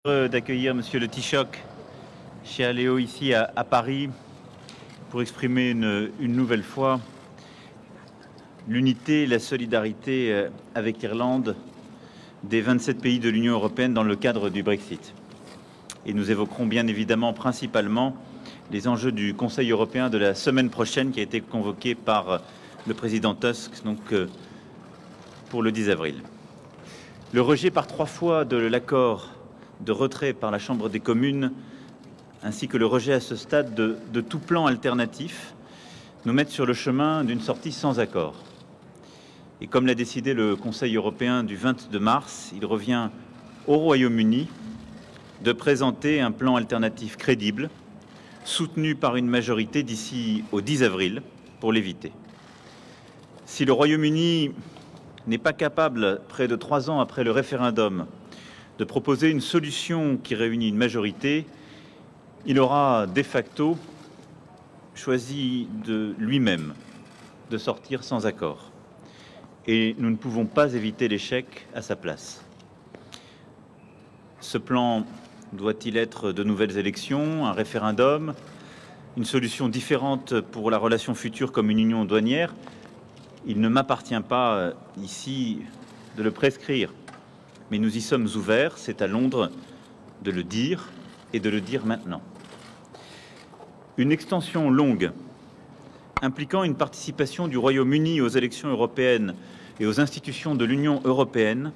Heureux d'accueillir Monsieur le Taoiseach chez Aléo ici à Paris pour exprimer une nouvelle fois l'unité et la solidarité avec l'Irlande des 27 pays de l'Union européenne dans le cadre du Brexit. Et nous évoquerons bien évidemment principalement les enjeux du Conseil européen de la semaine prochaine qui a été convoqué par le président Tusk donc, pour le 10 avril. Le rejet par 3 fois de l'accord de retrait par la Chambre des communes, ainsi que le rejet à ce stade de tout plan alternatif, nous mettent sur le chemin d'une sortie sans accord. Et comme l'a décidé le Conseil européen du 22 mars, il revient au Royaume-Uni de présenter un plan alternatif crédible, soutenu par une majorité d'ici au 10 avril, pour l'éviter. Si le Royaume-Uni n'est pas capable, près de 3 ans après le référendum, de proposer une solution qui réunit une majorité, il aura de facto choisi de lui-même de sortir sans accord. Et nous ne pouvons pas éviter l'échec à sa place. Ce plan doit-il être de nouvelles élections, un référendum, une solution différente pour la relation future comme une union douanière? Il ne m'appartient pas ici de le prescrire. Mais nous y sommes ouverts, c'est à Londres de le dire et de le dire maintenant. Une extension longue impliquant une participation du Royaume-Uni aux élections européennes et aux institutions de l'Union européenne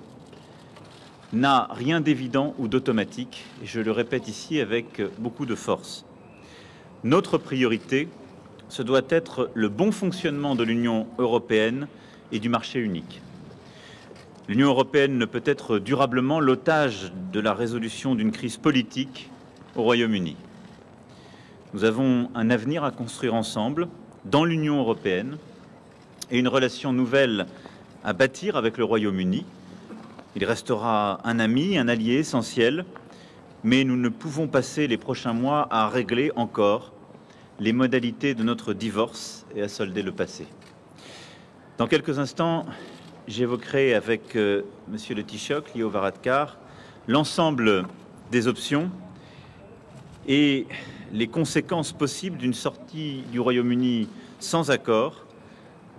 n'a rien d'évident ou d'automatique, et je le répète ici avec beaucoup de force. Notre priorité, ce doit être le bon fonctionnement de l'Union européenne et du marché unique. L'Union européenne ne peut être durablement l'otage de la résolution d'une crise politique au Royaume-Uni. Nous avons un avenir à construire ensemble dans l'Union européenne et une relation nouvelle à bâtir avec le Royaume-Uni. Il restera un ami, un allié essentiel, mais nous ne pouvons passer les prochains mois à régler encore les modalités de notre divorce et à solder le passé. Dans quelques instants, j'évoquerai avec Monsieur le Taoiseach, Leo Varadkar, l'ensemble des options et les conséquences possibles d'une sortie du Royaume-Uni sans accord,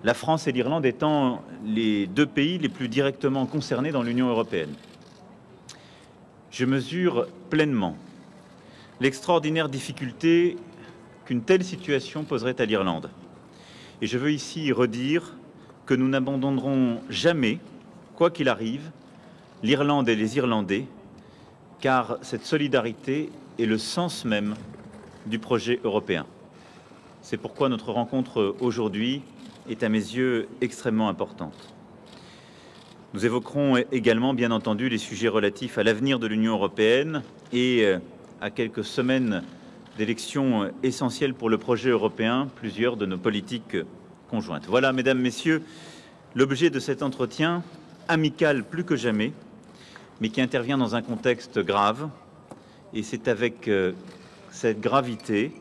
la France et l'Irlande étant les 2 pays les plus directement concernés dans l'Union européenne. Je mesure pleinement l'extraordinaire difficulté qu'une telle situation poserait à l'Irlande. Et je veux ici redire que nous n'abandonnerons jamais, quoi qu'il arrive, l'Irlande et les Irlandais, car cette solidarité est le sens même du projet européen. C'est pourquoi notre rencontre aujourd'hui est à mes yeux extrêmement importante. Nous évoquerons également, bien entendu, les sujets relatifs à l'avenir de l'Union européenne et à quelques semaines d'élections essentielles pour le projet européen, plusieurs de nos politiques conjointes. Voilà, mesdames, messieurs, l'objet de cet entretien, amical plus que jamais, mais qui intervient dans un contexte grave. Et c'est avec cette gravité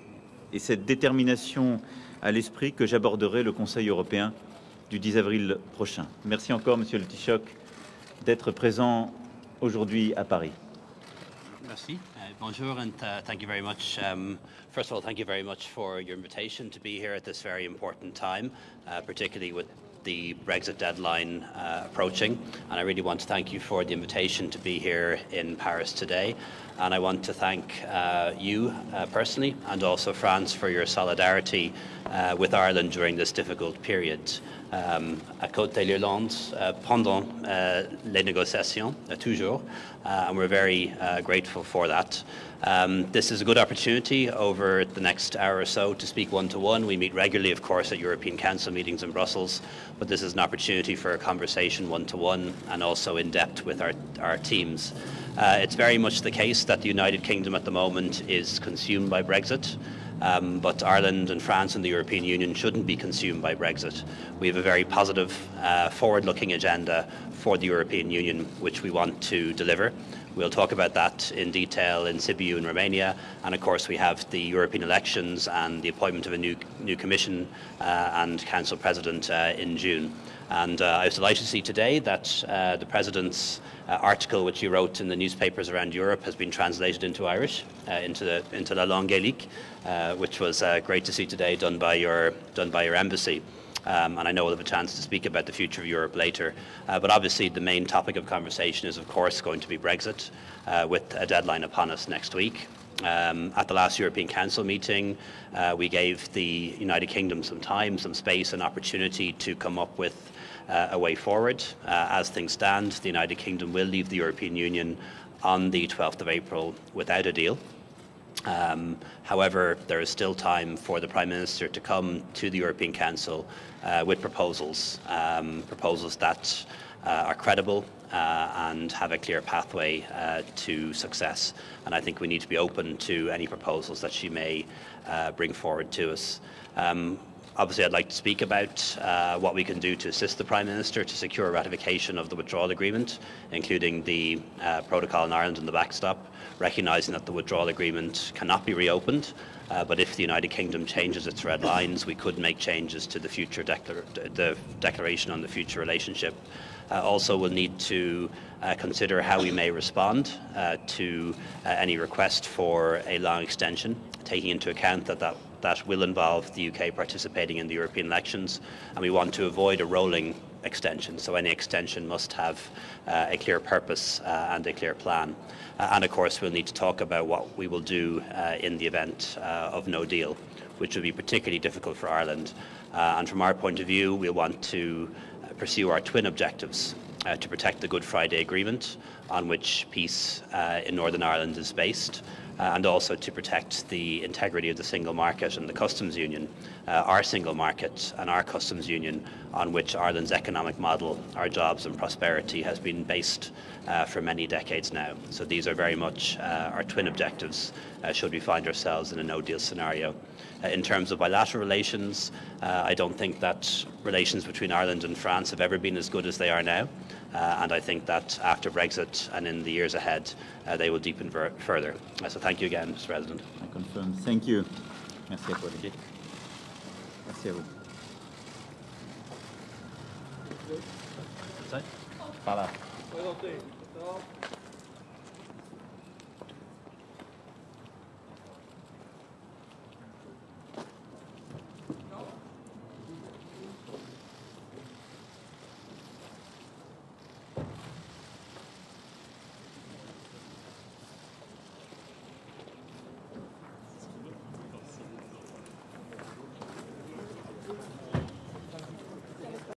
et cette détermination à l'esprit que j'aborderai le Conseil européen du 10 avril prochain. Merci encore, Monsieur le Taoiseach, d'être présent aujourd'hui à Paris. Merci. Bonjour and thank you very much. First of all, thank you very much for your invitation to be here at this very important time, particularly with the Brexit deadline approaching. And I really want to thank you for the invitation to be here in Paris today. And I want to thank you personally and also France for your solidarity with Ireland during this difficult period. À côté de l'Irlande, pendant les négociations, toujours, and we're very grateful for that. This is a good opportunity over the next hour or so to speak one-to-one. We meet regularly, of course, at European Council meetings in Brussels, but this is an opportunity for a conversation one-to-one and also in depth with our teams. It's very much the case that the United Kingdom at the moment is consumed by Brexit. But Ireland and France and the European Union shouldn't be consumed by Brexit. We have a very positive, forward-looking agenda for the European Union, which we want to deliver. We'll talk about that in detail in Sibiu in Romania, and of course we have the European elections and the appointment of a new Commission and Council President in June. And I was delighted to see today that the President's article, which he wrote in the newspapers around Europe, has been translated into Irish, into La Langue Gaelique, which was great to see today, done by your embassy. And I know we'll have a chance to speak about the future of Europe later. But obviously the main topic of conversation is, of course, going to be Brexit, with a deadline upon us next week. At the last European Council meeting, we gave the United Kingdom some time, some space and opportunity to come up with a way forward. As things stand, the United Kingdom will leave the European Union on the 12th of April without a deal. However, there is still time for the Prime Minister to come to the European Council with proposals that are credible and have a clear pathway to success. And I think we need to be open to any proposals that she may bring forward to us. Obviously, I'd like to speak about what we can do to assist the Prime Minister to secure ratification of the withdrawal agreement, including the protocol in Ireland and the backstop, recognising that the withdrawal agreement cannot be reopened, but if the United Kingdom changes its red lines, we could make changes to the future the declaration on the future relationship. Also, we'll need to consider how we may respond to any request for a long extension, taking into account that will involve the UK participating in the European elections, and we want to avoid a rolling extension. So any extension must have a clear purpose and a clear plan. And of course, we'll need to talk about what we will do in the event of no deal, which will be particularly difficult for Ireland. And from our point of view, we'll want to pursue our twin objectives to protect the Good Friday Agreement, on which peace in Northern Ireland is based, and also to protect the integrity of the single market and the customs union, our single market and our customs union, on which Ireland's economic model, our jobs and prosperity has been based for many decades now. So these are very much our twin objectives should we find ourselves in a no-deal scenario. In terms of bilateral relations, I don't think that relations between Ireland and France have ever been as good as they are now. And I think that after Brexit and in the years ahead, they will deepen further. So thank you again, Mr. President. I confirm. Thank you. Merci à toi, Olivier. Merci à vous. Par là.